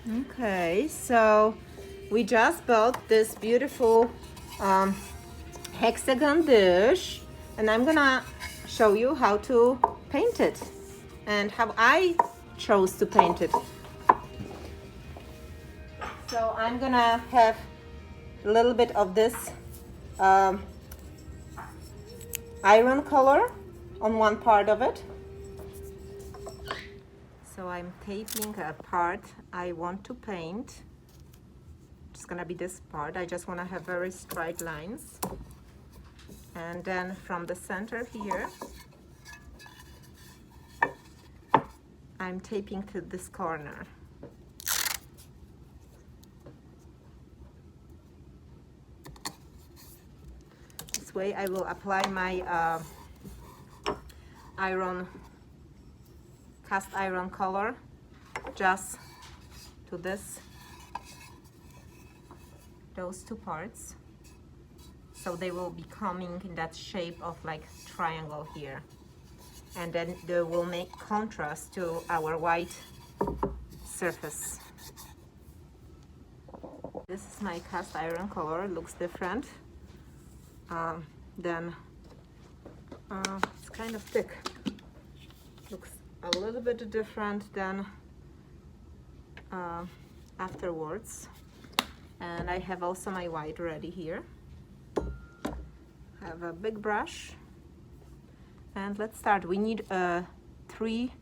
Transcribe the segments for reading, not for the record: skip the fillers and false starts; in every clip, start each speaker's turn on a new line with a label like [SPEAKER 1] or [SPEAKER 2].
[SPEAKER 1] Okay, so we just bought this beautiful hexagon dish, and I'm gonna show you how to paint it and how I chose to paint it. So I'm gonna have a little bit of this iron color on one part of it. So I'm taping a part I want to paint. It's gonna be this part. I just want to have very straight lines. And then from the center here, I'm taping to this corner. This way I will apply my cast iron color just to those two parts. So they will be coming in that shape of like triangle here. And then they will make contrast to our white surface. This is my cast iron color. It looks different. Then it's kind of thick. Looks a little bit different than afterwards. And I have also my white ready here. I have a big brush. And let's start. We need 3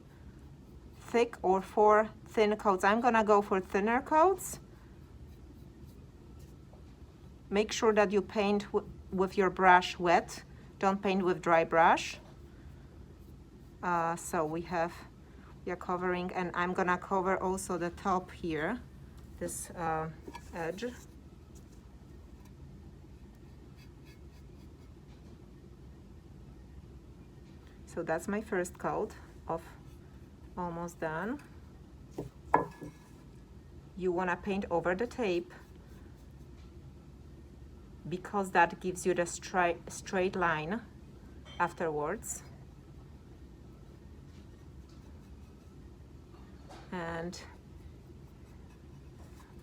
[SPEAKER 1] thick or 4 thin coats. I'm gonna go for thinner coats. Make sure that you paint with your brush wet. Don't paint with dry brush. So we are covering, and I'm gonna cover also the top here, this edge. So that's my first coat of almost done. You want to paint over the tape because that gives you the straight line afterwards. And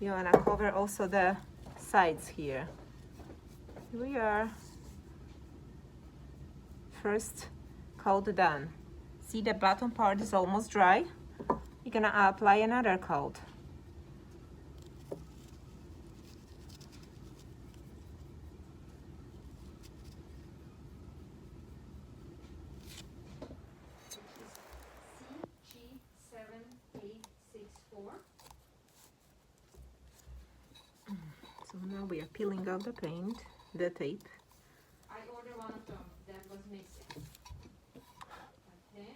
[SPEAKER 1] you want to cover also the sides here. Here we are. First coat done. See, the bottom part is almost dry. You're gonna apply another coat. CG7864. So now we are peeling off the tape.
[SPEAKER 2] I ordered one of them that was missing. Okay.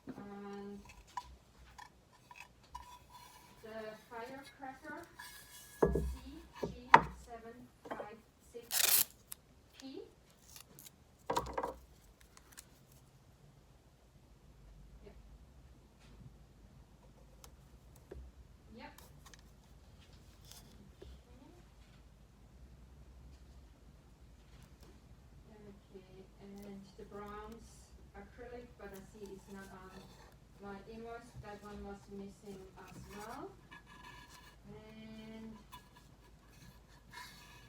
[SPEAKER 2] And the firecracker CG756P. Yep. Yep. Okay, and the bronze acrylic, but I see it's not on my invoice. That one was missing as well. And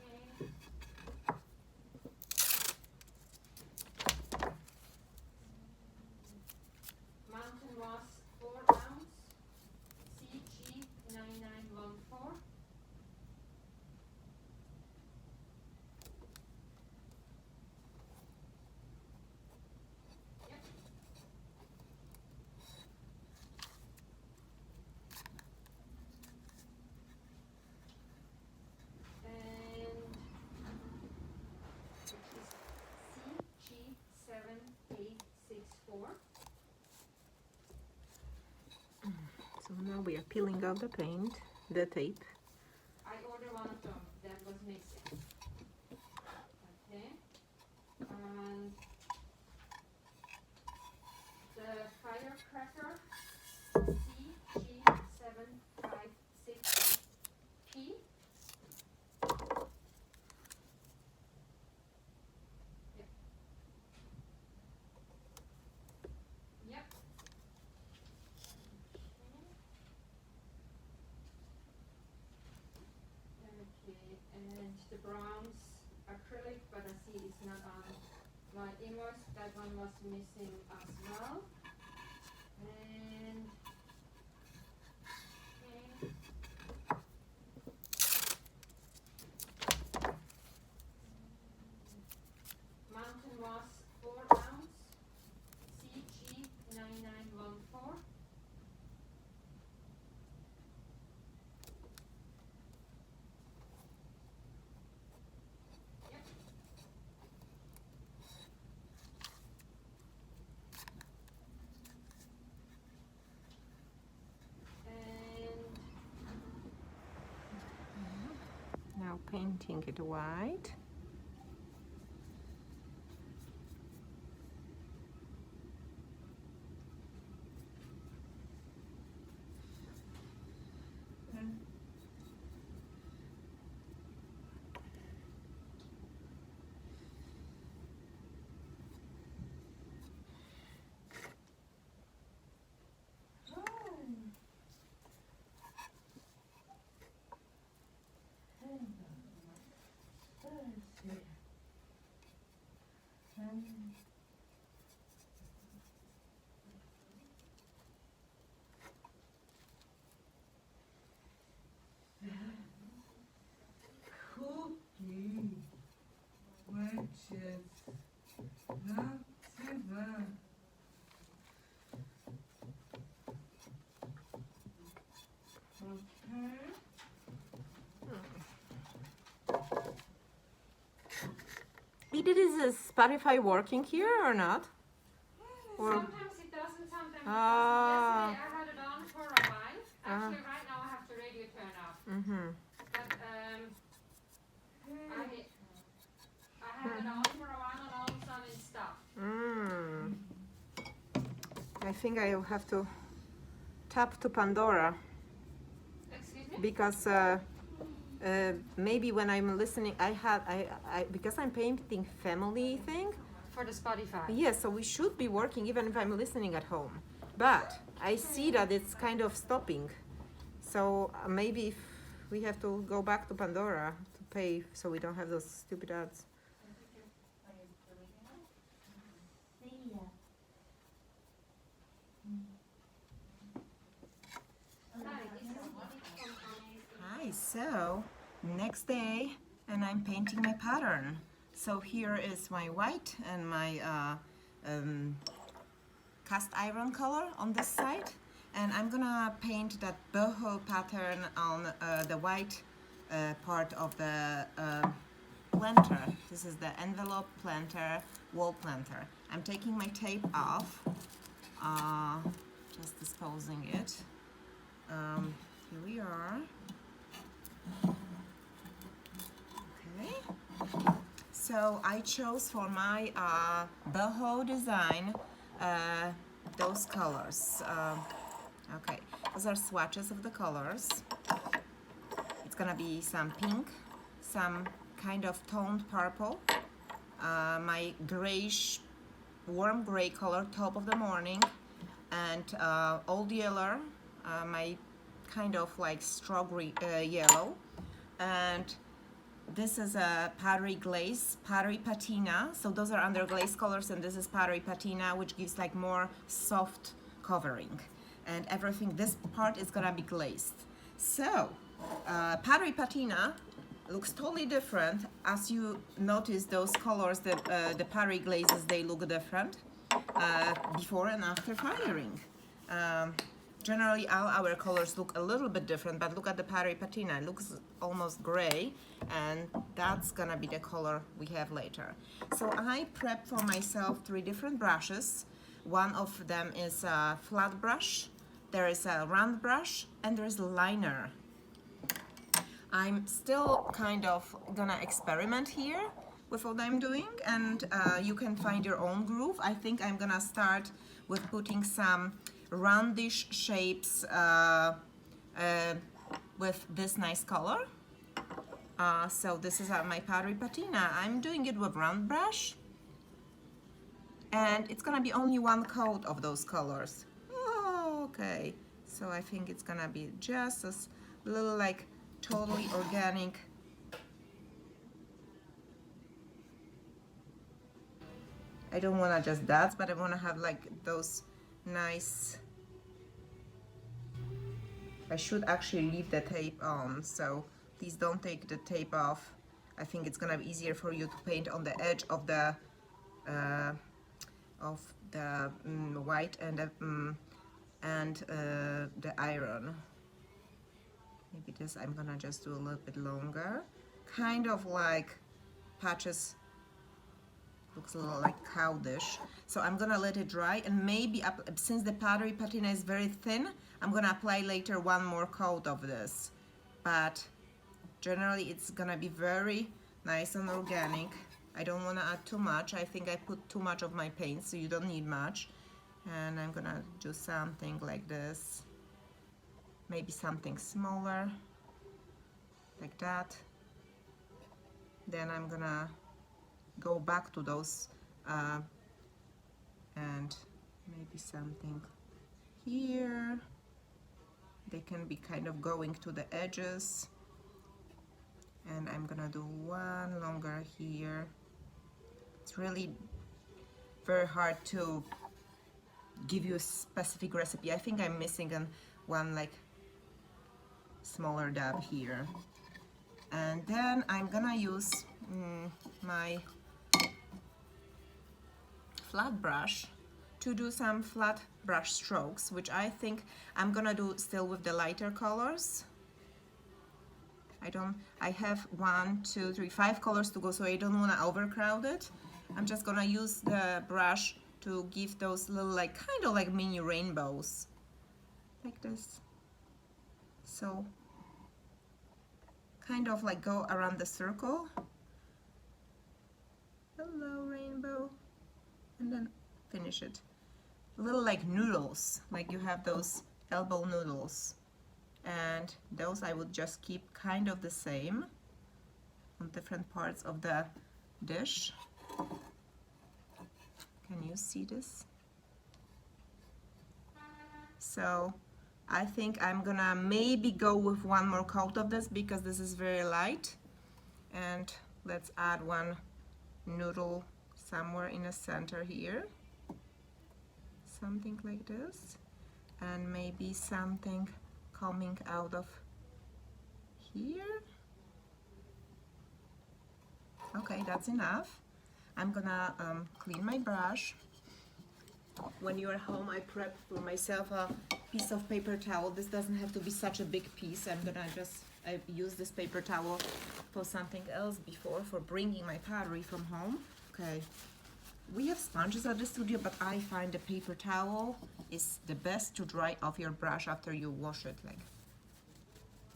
[SPEAKER 2] okay. Mountain was 4 ounce CG9914. Yep. And which is CG7864.
[SPEAKER 1] So now we are peeling off the tape.
[SPEAKER 2] I ordered one of them that was missing. Okay. And the firecracker CG756P. Yep. Yep. Okay. the browns acrylic, but I see it's not on my invoice. That one was missing as well. And okay. Mountain was 4 ounce, CG 9914. Yep. And
[SPEAKER 1] Now painting it white.
[SPEAKER 3] Cookie, wedges, whatever. Okay.
[SPEAKER 1] Edith, is Spotify working here or not? Or
[SPEAKER 2] sometimes it doesn't, sometimes it
[SPEAKER 1] Ah.
[SPEAKER 2] doesn't. Yesterday I had it on for a while. Actually, right now I have the radio turned off. But I had it on for a while and all of a sudden it stopped.
[SPEAKER 1] I think I will have to tap to Pandora
[SPEAKER 2] Excuse me?
[SPEAKER 1] because maybe when I'm listening, I because I'm painting family thing.
[SPEAKER 2] For the Spotify.
[SPEAKER 1] Yes, so we should be working even if I'm listening at home. But I see that it's kind of stopping. So maybe if we have to go back to Pandora to pay so we don't have those stupid ads. Hi, so next day and I'm painting my pattern. So here is my white and my cast iron color on this side, and I'm gonna paint that BOHO pattern on the white part of the planter. This is the envelope planter, wall planter. I'm taking my tape off, just disposing it. Here we are. Okay. So I chose for my BOHO design those colors. Okay, those are swatches of the colors. It's gonna be some pink, some kind of toned purple, my grayish, warm gray color, top of the morning, and old yellow, my kind of like strawberry yellow, and this is a powdery glaze, powdery patina. So those are under glaze colors, and this is powdery patina, which gives like more soft covering. And everything, this part is gonna be glazed. So powdery patina looks totally different. As you notice, those colors, the powdery glazes, they look different before and after firing. Generally, all our colors look a little bit different, but look at the powdery patina. It looks almost gray, and that's gonna be the color we have later. So I prepped for myself 3 different brushes. One of them is a flat brush, there is a round brush, and there is a liner. I'm still kind of gonna experiment here with what I'm doing, and you can find your own groove. I think I'm gonna start with putting some roundish shapes with this nice color. So this is my powdery patina. I'm doing it with round brush, and it's gonna be only one coat of those colors. Oh, okay, so I think it's gonna be just a little like totally organic I don't want to just dots, but I want to have like those nice. I should actually leave the tape on, so please don't take the tape off. I think it's gonna be easier for you to paint on the edge of the white and the iron. Maybe this I'm gonna just do a little bit longer, kind of like patches. Looks a little like cow dish. So I'm gonna let it dry, and maybe since the powdery patina is very thin, I'm gonna apply later one more coat of this. But generally it's gonna be very nice and organic. I don't wanna add too much. I think I put too much of my paint, so you don't need much. And I'm gonna do something like this. Maybe something smaller, like that. Then I'm gonna go back to those and maybe something here. They can be kind of going to the edges, and I'm gonna do one longer here. It's really very hard to give you a specific recipe. I think I'm missing one like smaller dab here. And then I'm gonna use my flat brush to do some flat brush strokes, which I think I'm gonna do still with the lighter colors. I have 1, 2, 3, 5 colors to go, so I don't want to overcrowd it. I'm just gonna use the brush to give those little like kind of like mini rainbows like this. So kind of like go around the circle. Hello, rainbow. And then finish it. A little like noodles, like you have those elbow noodles. And those I would just keep kind of the same on different parts of the dish. Can you see this? So I think I'm gonna maybe go with one more coat of this because this is very light. And let's add one noodle somewhere in the center here. Something like this. And maybe something coming out of here. Okay, that's enough. I'm gonna clean my brush. When you're home, I prep for myself a piece of paper towel. This doesn't have to be such a big piece. I've used this paper towel for something else before, for bringing my powdery from home. Okay, we have sponges at the studio, but I find the paper towel is the best to dry off your brush after you wash it. Like,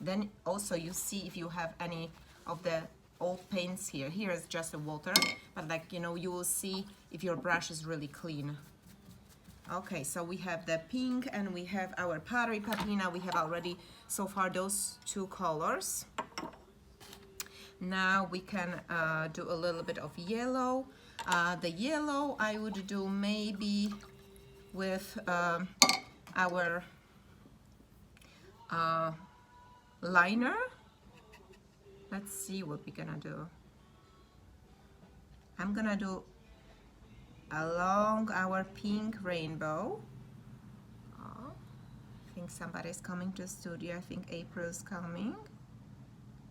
[SPEAKER 1] then also you see if you have any of the old paints here. Here is just the water, but like, you know, you will see if your brush is really clean. Okay, so we have the pink and we have our powdery patina. We have already so far those two colors. Now we can do a little bit of yellow. The yellow I would do maybe with our liner. Let's see what we're gonna do. I'm gonna do along our pink rainbow. Oh, I think somebody's coming to the studio. I think April's coming.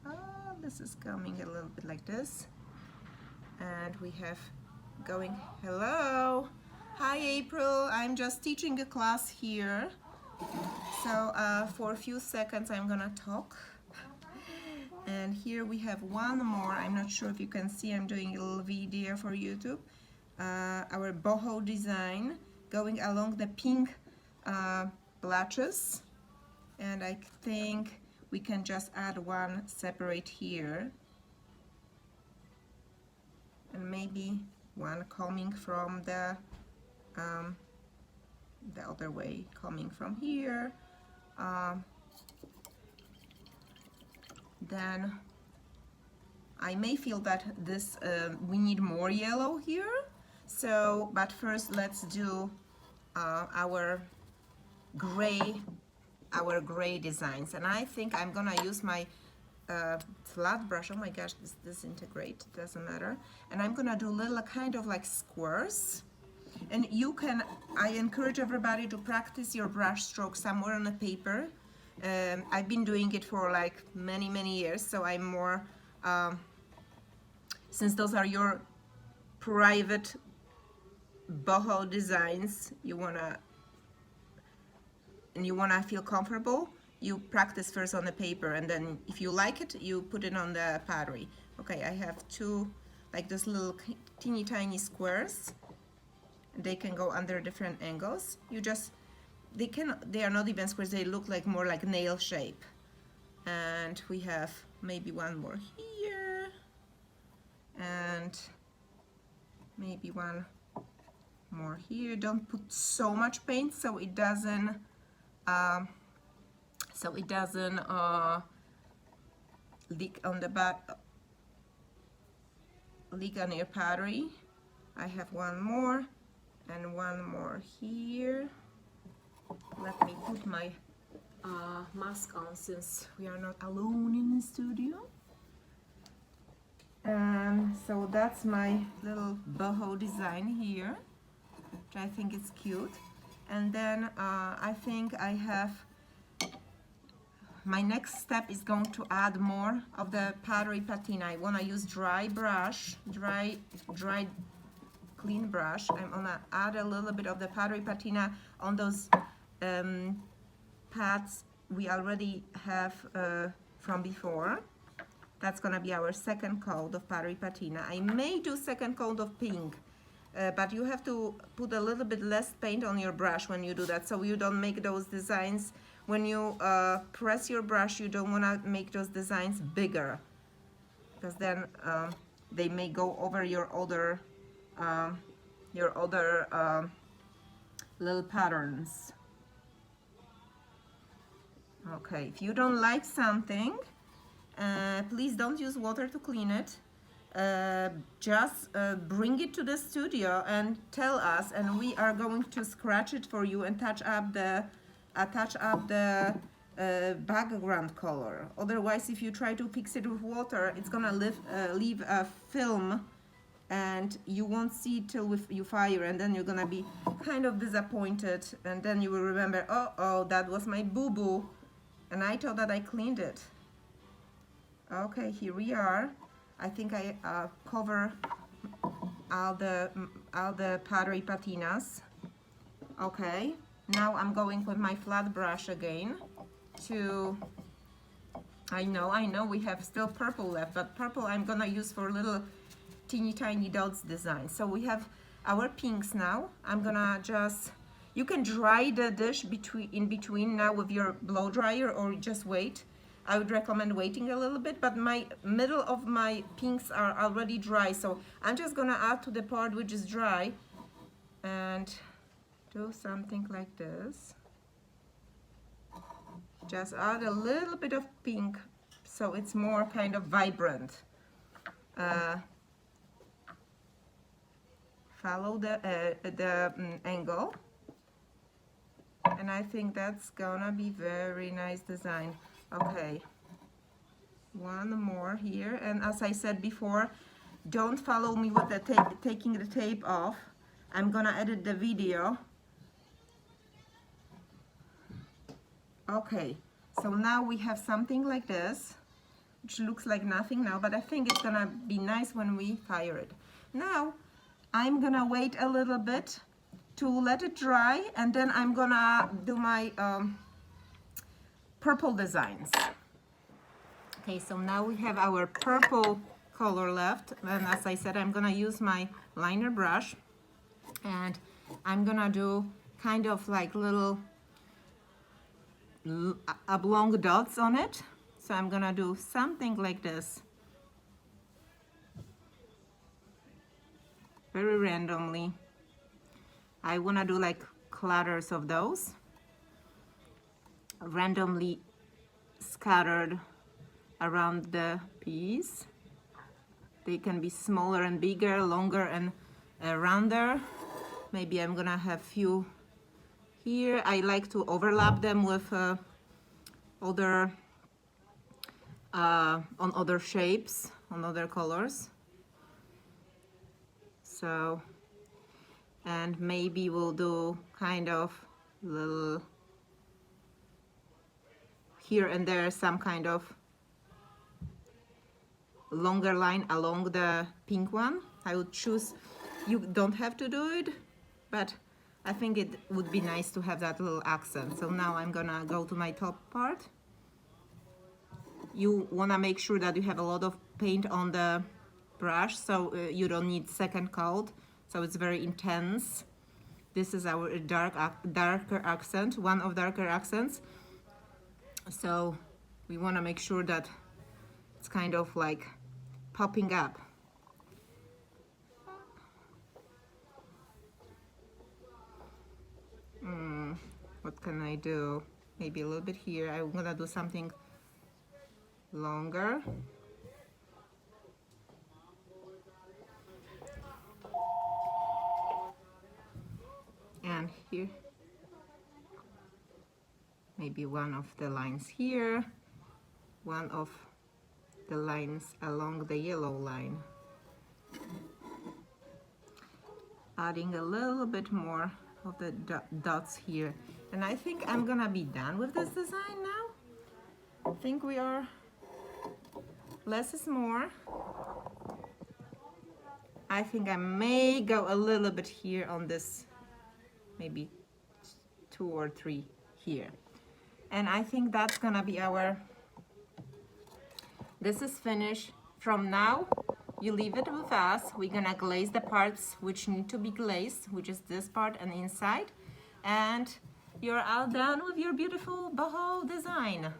[SPEAKER 1] Oh, this is coming a little bit like this. And we have going, hello. Hi April, I'm just teaching a class here. So for a few seconds I'm gonna talk. And here we have one more. I'm not sure if you can see, I'm doing a little video for YouTube. Our BOHO design going along the pink blotches. And I think we can just add one separate here. And maybe one coming from the other way, coming from here. Then I may feel that this we need more yellow here. So, but first let's do our gray designs. And I think I'm gonna use my flat brush. Oh my gosh, this disintegrate, doesn't matter. And I'm gonna do little kind of like squares. And you can, I encourage everybody to practice your brush stroke somewhere on the paper. I've been doing it for like many years, so I'm more, since those are your private boho designs, you wanna feel comfortable, you practice first on the paper, and then if you like it, you put it on the powdery. Okay, I have two like those little teeny tiny squares. They can go under different angles. They are not even squares, they look like more like nail shape. And we have maybe one more here, and maybe one more here. Don't put so much paint so it doesn't leak on the back, leak on your powdery. I have one more and one more here. Let me put my mask on since we are not alone in the studio. So that's my little boho design here, which I think is cute. And then I think I have, my next step is going to add more of the powdery patina. I want to use dry brush, dry clean brush. I'm gonna add a little bit of the powdery patina on those pads we already have from before. That's gonna be our second coat of powdery patina. I may do second coat of pink, but you have to put a little bit less paint on your brush when you do that, so you don't make those designs. When you press your brush, you don't wanna make those designs bigger, because then they may go over your other little patterns. Okay, if you don't like something, please don't use water to clean it. Just bring it to the studio and tell us, and we are going to scratch it for you and touch up the background color. Otherwise, if you try to fix it with water, it's gonna leave a film, and you won't see it till you fire, and then you're gonna be kind of disappointed, and then you will remember, oh, that was my boo-boo, and I thought that I cleaned it. Okay, here we are. I think I cover all the powdery patinas. Okay, now I'm going with my flat brush again to, I know we have still purple left, but purple I'm gonna use for little teeny tiny dots design. So we have our pinks now. I'm gonna just, you can dry the dish in between now with your blow dryer, or just wait. I would recommend waiting a little bit, but my middle of my pinks are already dry, so I'm just gonna add to the part which is dry and do something like this. Just add a little bit of pink so it's more kind of vibrant. Follow the angle, and I think that's gonna be very nice design. Okay, one more here, and as I said before, don't follow me with the taking the tape off. I'm gonna edit the video. Okay, so now we have something like this, which looks like nothing now, but I think it's gonna be nice when we fire it. Now I'm gonna wait a little bit to let it dry, and then I'm gonna do my purple designs. Okay, so now we have our purple color left, and as I said, I'm gonna use my liner brush, and I'm gonna do kind of like little oblong dots on it. So I'm gonna do something like this, very randomly. I wanna do like clutters of those, randomly scattered around the piece. They can be smaller and bigger, longer and rounder. Maybe I'm gonna have few here. I like to overlap them with other on other shapes, on other colors. So, and maybe we'll do kind of little here and there, some kind of longer line along the pink one. I would choose, you don't have to do it, but I think it would be nice to have that little accent. So now I'm gonna go to my top part. You wanna make sure that you have a lot of paint on the brush, so you don't need second coat, so it's very intense. This is our darker accent, one of darker accents. So we wanna make sure that it's kind of like popping up. What can I do? Maybe a little bit here. I'm gonna do something longer. And here, maybe one of the lines here, one of the lines along the yellow line. Adding a little bit more of the dots here. And I think I'm gonna be done with this design now. I think we are, less is more. I think I may go a little bit here on this, maybe 2 or 3 here. And I think that's gonna be our, this is finished. From now, you leave it with us. We're gonna glaze the parts which need to be glazed, which is this part and inside. And you're all done with your beautiful boho design.